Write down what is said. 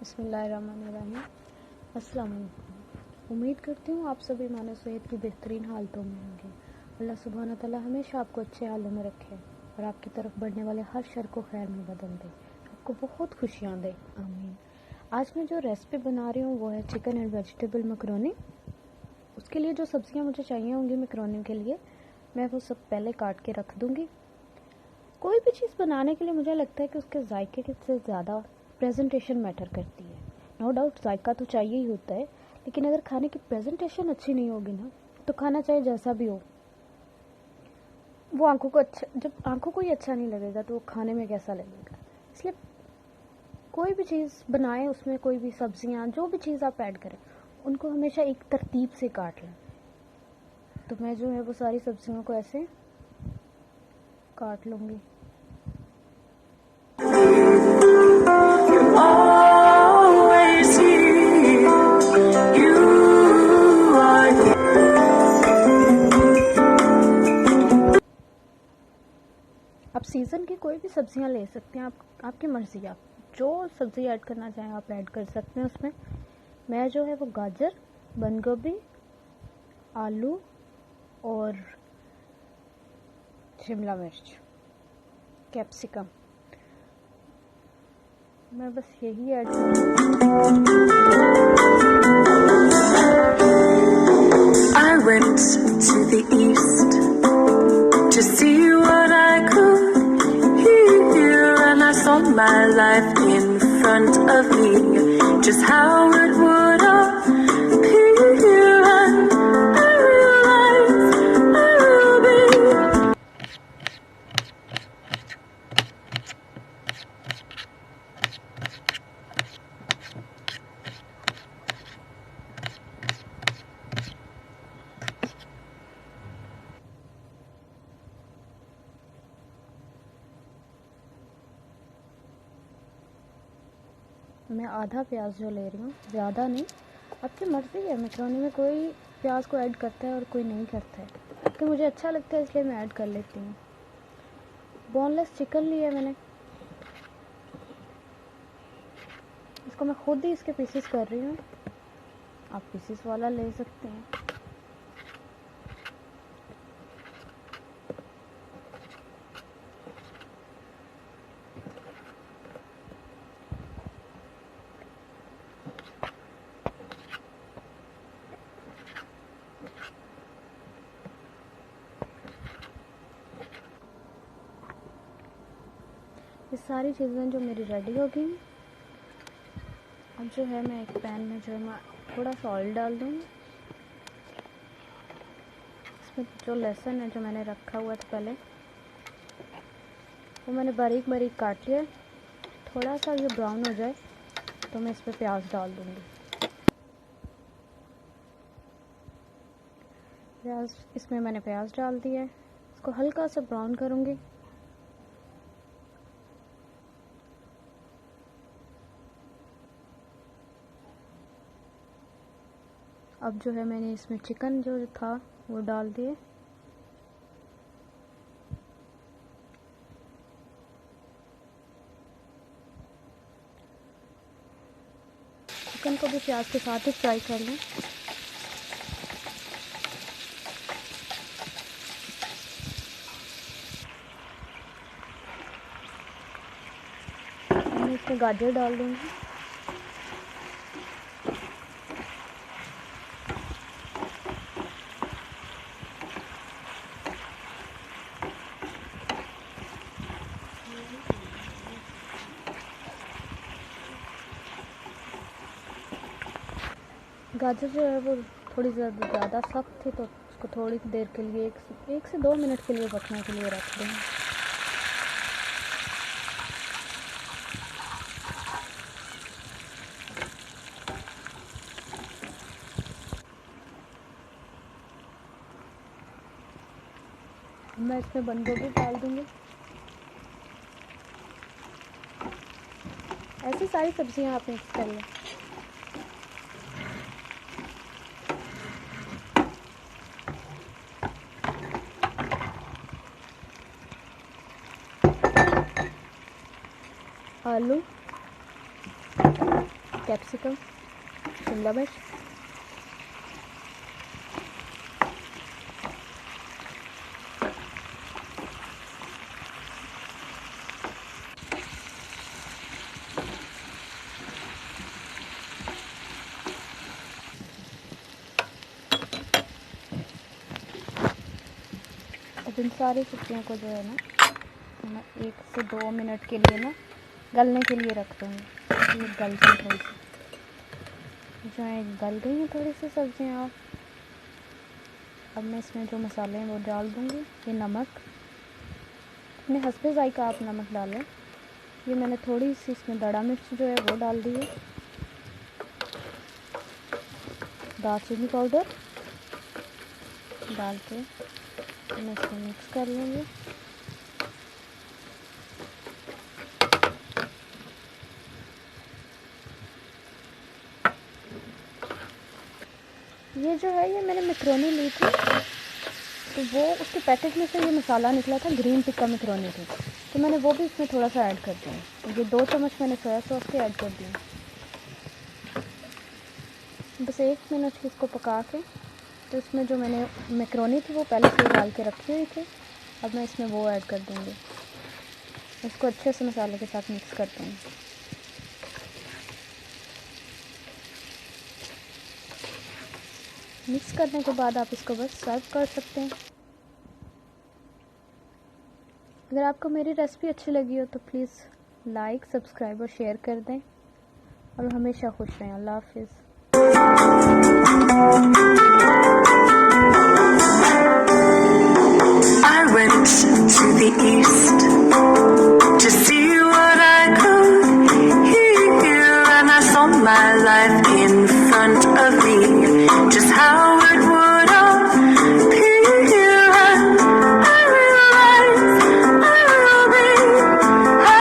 बिस्मिल्लाहिर्रहमानिर्रहीम। अस्सलाम वालेकुम। उम्मीद करती हूँ आप सभी मानो सेहत की बेहतरीन हालतों में होंगे। अल्लाह सुब्हाना तआला हमेशा आपको अच्छे हालों में रखे और आपकी तरफ बढ़ने वाले हर शर को खैर में बदल दे, आपको बहुत खुशियाँ दे, आमीन। आज मैं जो रेसिपी बना रही हूँ वो है चिकन एंड वेजिटेबल मकरोनी। उसके लिए जो सब्ज़ियाँ मुझे चाहिए होंगी मकरोनी के लिए, मैं वो सब पहले काट के रख दूँगी। कोई भी चीज़ बनाने के लिए मुझे लगता है कि उसके जायके से ज़्यादा प्रेजेंटेशन मैटर करती है। नो डाउट जायका तो चाहिए ही होता है, लेकिन अगर खाने की प्रेजेंटेशन अच्छी नहीं होगी ना, तो खाना चाहे जैसा भी हो, वो जब आंखों को ही अच्छा नहीं लगेगा तो वो खाने में कैसा लगेगा। इसलिए कोई भी चीज़ बनाएं, उसमें कोई भी सब्जियां, जो भी चीज़ आप ऐड करें, उनको हमेशा एक तरतीब से काट लें। तो मैं जो है वो सारी सब्जियों को ऐसे काट लूँगी। आप सीज़न की कोई भी सब्जियां ले सकते हैं, आपकी मर्ज़ी, आप जो सब्ज़ी ऐड करना चाहें आप ऐड कर सकते हैं उसमें। मैं जो है वो गाजर, बंद गोभी, आलू और शिमला मिर्च, कैप्सिकम, मैं बस यही add I went to the east to see what I could hear, and I saw my life in front of me, just how it would appear, and I realized I will be. मैं आधा प्याज जो ले रही हूँ, ज़्यादा नहीं, आपकी मर्ज़ी है। मैक्रोनी में कोई प्याज को ऐड करता है और कोई नहीं करता है, तो मुझे अच्छा लगता है इसलिए मैं ऐड कर लेती हूँ। बोनलेस चिकन लिया मैंने, इसको मैं खुद ही इसके पीसेस कर रही हूँ, आप पीसेस वाला ले सकते हैं। ये सारी चीज़ें जो मेरी रेडी हो गई, अब जो है मैं एक पैन में जो है मैं थोड़ा सा ऑयल डाल दूँगी। इसमें जो लहसुन है जो मैंने रखा हुआ था पहले, वो मैंने बारीक बारीक काट लिया। थोड़ा सा ये ब्राउन हो जाए तो मैं इस पर प्याज डाल दूँगी। इसमें मैंने प्याज डाल दिया है, इसको हल्का सा ब्राउन करूँगी। अब जो है मैंने इसमें चिकन जो था वो डाल दिए। चिकन को भी प्याज के साथ ही फ्राई कर लें। मैं इसमें गाजर डाल दूँगी। गाजर जो है वो थोड़ी ज़्यादा सख्त थी, तो उसको थोड़ी देर के लिए एक से 2 मिनट के लिए पकने के लिए रख दें। मैं इसमें बंद गोभी डाल दूँगी। ऐसी सारी सब्जियां आप मिक्स कर लें। आलू, कैप्सिकम, शिमला मिर्च, अब इन सारी सब्जियों को जो है ना मैं 1 से 2 मिनट के लिए ना गलने के लिए रख दूँगी। ये गल जाए थोड़ी सी, जो है गल गई हैं थोड़ी सी सब्जियाँ। अब मैं इसमें जो मसाले हैं वो डाल दूँगी। ये नमक, अपने हस्बे ज़ायका आप नमक डालें। ये मैंने थोड़ी सी इसमें दड़ा मिर्च जो है वो डाल दी है। दालचीनी पाउडर डाल के मैं इसको मिक्स कर लूँगी। ये जो है ये मैंने मैक्रोनी ली थी, तो वो उसके पैकेट में से ये मसाला निकला था, ग्रीन टिक्का मैक्रोनी थी, तो मैंने वो भी इसमें थोड़ा सा ऐड कर दिया। ये 2 चम्मच मैंने सोया सॉस के ऐड कर दिए। बस 1 मिनट इसको पका के, तो इसमें जो मैंने मैक्रोनी थी वो पहले से डाल के रखी हुई थी, अब मैं इसमें वो ऐड कर दूँगी। इसको अच्छे से मसाले के साथ मिक्स कर दूँगी। मिक्स करने के बाद आप इसको बस सर्व कर सकते हैं। अगर आपको मेरी रेसिपी अच्छी लगी हो तो प्लीज़ लाइक, सब्सक्राइब और शेयर कर दें, और हमेशा खुश रहें। अल्लाह हाफिज़। I went to the east to see what I could hear, and I saw my life